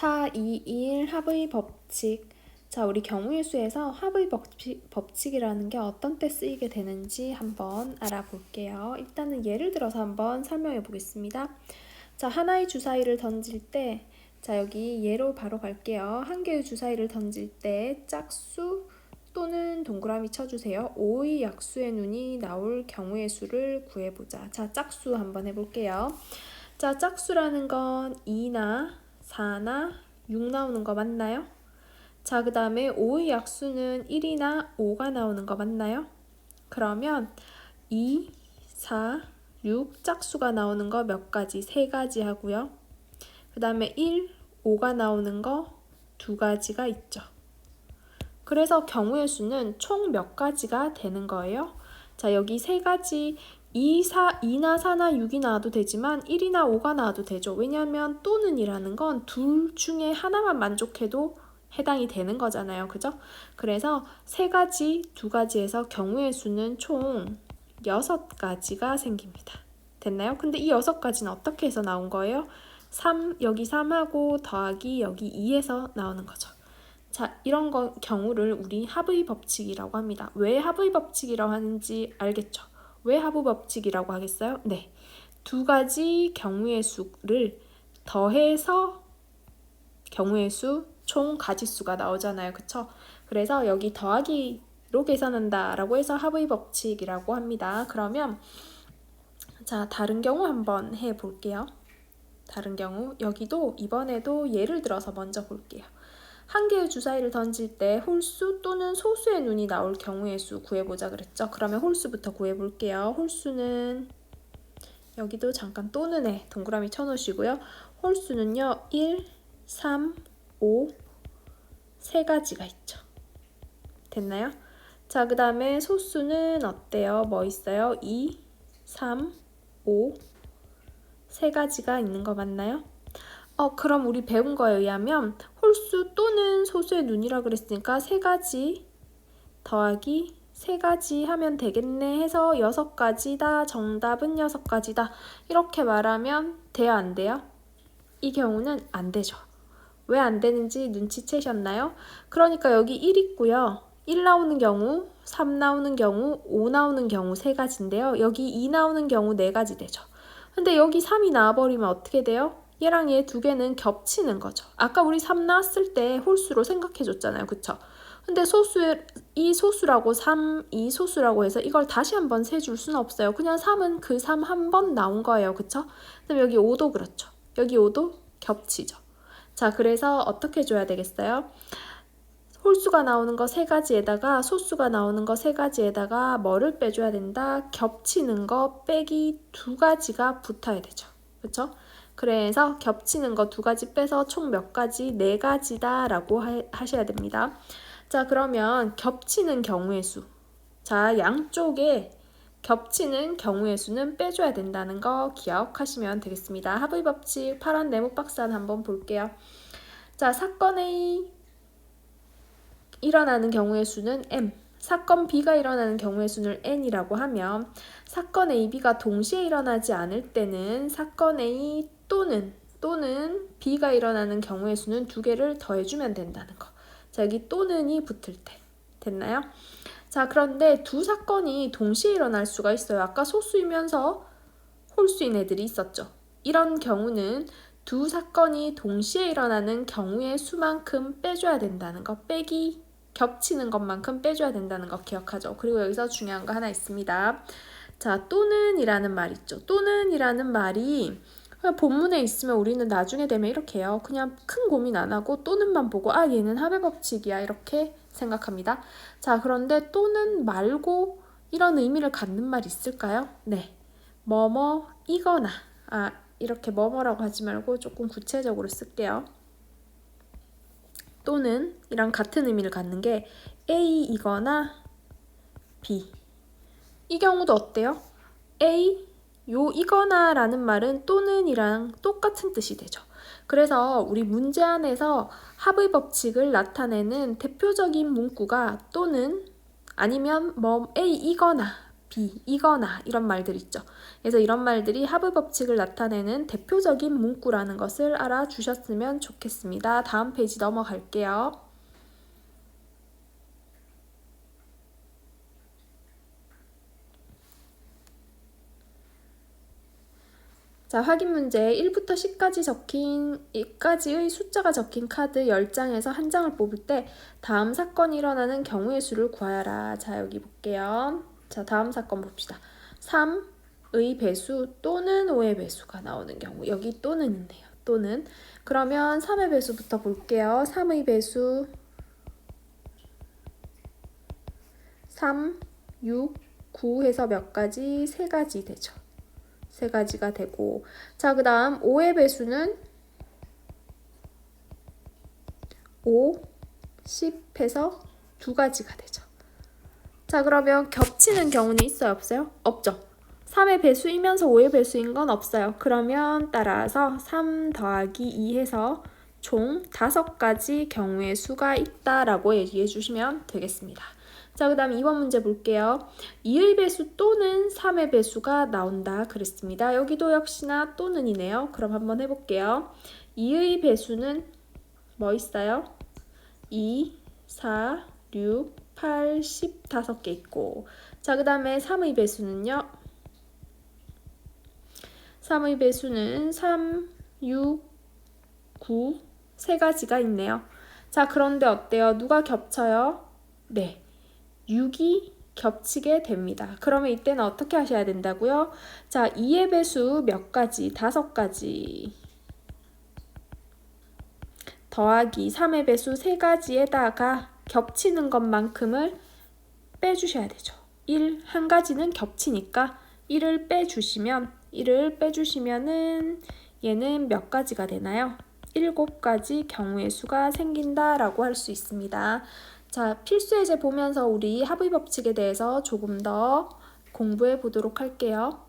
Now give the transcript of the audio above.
4, 2, 1 합의 법칙. 자, 우리 경우의 수에서 합의 법칙이라는 게 어떤 때 쓰이게 되는지 한번 알아볼게요. 일단은 예를 들어서 한번 설명해 보겠습니다. 자, 하나의 주사위를 던질 때, 자, 여기 예로 바로 갈게요. 한 개의 주사위를 던질 때 짝수 또는 동그라미 쳐주세요. 5의 약수의 눈이 나올 경우의 수를 구해보자. 자, 짝수 한번 해볼게요. 자, 짝수라는 건 2나 4나 6 나오는 거 맞나요? 자, 그 다음에 5의 약수는 1이나 5가 나오는 거 맞나요? 그러면 2, 4, 6 짝수가 나오는 거 몇 가지? 3가지 하고요. 그 다음에 1, 5가 나오는 거 2가지가 있죠. 그래서 경우의 수는 총 몇 가지가 되는 거예요? 자, 여기 3가지 2나 4나 6이 나와도 되지만 1이나 5가 나와도 되죠. 왜냐하면 또는 이라는 건 둘 중에 하나만 만족해도 해당이 되는 거잖아요. 그죠? 그래서 3가지, 2가지에서 경우의 수는 총 6가지가 생깁니다. 됐나요? 근데 이 6가지는 어떻게 해서 나온 거예요? 3, 여기 3하고 더하기 여기 2에서 나오는 거죠. 자, 이런 경우를 우리 합의 법칙이라고 합니다. 왜 합의 법칙이라고 하는지 알겠죠? 왜 합의 법칙이라고 하겠어요? 네, 2가지 경우의 수를 더해서 경우의 수 총 가지수가 나오잖아요. 그쵸? 그래서 여기 더하기로 계산한다 라고 해서 합의 법칙이라고 합니다. 그러면 자, 다른 경우 한번 해볼게요. 다른 경우 여기도 이번에도 예를 들어서 먼저 볼게요. 한 개의 주사위를 던질 때 홀수 또는 소수의 눈이 나올 경우의 수 구해보자 그랬죠. 그러면 홀수부터 구해볼게요. 홀수는 여기도 잠깐 또는에 동그라미 쳐놓으시고요. 홀수는요 1, 3, 5 3가지가 있죠. 됐나요? 자, 그 다음에 소수는 어때요? 뭐 있어요? 2, 3, 5 3가지가 있는 거 맞나요? 그럼 우리 배운 거에 의하면 홀수 또는 소수의 눈이라 그랬으니까 3가지 더하기 3가지 하면 되겠네 해서 6가지다. 정답은 6가지다. 이렇게 말하면 돼요? 안 돼요? 이 경우는 안 되죠. 왜 안 되는지 눈치채셨나요? 그러니까 여기 1 있고요. 1 나오는 경우, 3 나오는 경우, 5 나오는 경우 3가지인데요. 여기 2 나오는 경우 4가지 되죠. 근데 여기 3이 나와버리면 어떻게 돼요? 얘랑 얘 2개는 겹치는 거죠. 아까 우리 3 나왔을 때 홀수로 생각해줬잖아요. 그쵸? 근데 이 소수라고 3, 이 소수라고 해서 이걸 다시 한번 세줄 수는 없어요. 그냥 3은 그 3 한 번 나온 거예요. 그쵸? 그럼 여기 5도 그렇죠. 여기 5도 겹치죠. 자, 그래서 어떻게 줘야 되겠어요? 홀수가 나오는 거 3가지에다가 소수가 나오는 거 3가지에다가 뭐를 빼줘야 된다? 겹치는 거 빼기 2가지가 붙어야 되죠. 그렇죠? 그래서 겹치는 거 2가지 빼서 총 몇 가지? 4가지다 라고 하셔야 됩니다. 자, 그러면 겹치는 경우의 수. 자, 양쪽에 겹치는 경우의 수는 빼줘야 된다는 거 기억하시면 되겠습니다. 합의 법칙 파란 네모 박스 한번 볼게요. 자, 사건 A 일어나는 경우의 수는 M, 사건 B가 일어나는 경우의 수는 N이라고 하면 사건 A, B가 동시에 일어나지 않을 때는 사건 A 또는 B가 일어나는 경우의 수는 2개를 더해주면 된다는 거. 자, 여기 또는이 붙을 때. 됐나요? 자, 그런데 두 사건이 동시에 일어날 수가 있어요. 아까 소수이면서 홀수인 애들이 있었죠. 이런 경우는 두 사건이 동시에 일어나는 경우의 수만큼 빼줘야 된다는 거, 빼기 겹치는 것만큼 빼줘야 된다는 거 기억하죠. 그리고 여기서 중요한 거 하나 있습니다. 자, 또는 이라는 말 있죠. 또는 이라는 말이 본문에 있으면 우리는 나중에 되면 이렇게 해요. 그냥 큰 고민 안 하고 또는만 보고 얘는 합의 법칙이야 이렇게 생각합니다. 자, 그런데 또는 말고 이런 의미를 갖는 말 있을까요? 네, 뭐뭐이거나 이렇게 뭐뭐라고 하지 말고 조금 구체적으로 쓸게요. 또는 이랑 같은 의미를 갖는 게 A이거나 B. 이 경우도 어때요? A, 이거나 라는 말은 또는 이랑 똑같은 뜻이 되죠. 그래서 우리 문제 안에서 합의 법칙을 나타내는 대표적인 문구가 또는 아니면 A 이거나 이거나 이런 말들 있죠. 그래서 이런 말들이 하부의 법칙을 나타내는 대표적인 문구라는 것을 알아주셨으면 좋겠습니다. 다음 페이지 넘어갈게요. 자, 확인 문제 1부터 10까지 적힌 10가지의 숫자가 적힌 카드 10장에서 한 장을 뽑을 때 다음 사건이 일어나는 경우의 수를 구하여라. 자, 여기 볼게요. 자, 다음 사건 봅시다. 3의 배수 또는 5의 배수가 나오는 경우. 여기 또는 있네요. 또는. 그러면 3의 배수부터 볼게요. 3의 배수 3, 6, 9 해서 몇 가지? 3가지 되죠. 3가지가 되고, 자, 그 다음 5의 배수는 5, 10 해서 2가지가 되죠. 자, 그러면 겹치는 경우는 있어요, 없어요? 없죠. 3의 배수이면서 5의 배수인 건 없어요. 그러면 따라서 3 더하기 2 해서 총 5가지 경우의 수가 있다라고 얘기해 주시면 되겠습니다. 자, 그 다음 2번 문제 볼게요. 2의 배수 또는 3의 배수가 나온다 그랬습니다. 여기도 역시나 또는이네요. 그럼 한번 해볼게요. 2의 배수는 뭐 있어요? 2, 4, 6, 8, 10, 5개 있고, 자, 그 다음에 3의 배수는요. 3의 배수는 3, 6, 9, 3가지가 있네요. 자, 그런데 어때요? 누가 겹쳐요? 네. 6이 겹치게 됩니다. 그러면 이때는 어떻게 하셔야 된다고요? 자, 2의 배수 몇 가지? 5가지. 더하기 3의 배수 3가지에다가 겹치는 것만큼을 빼주셔야 되죠. 1, 한 가지는 겹치니까 1을 빼주시면은 얘는 몇 가지가 되나요? 7가지 경우의 수가 생긴다라고 할 수 있습니다. 자, 필수 예제 보면서 우리 하부의 법칙에 대해서 조금 더 공부해 보도록 할게요.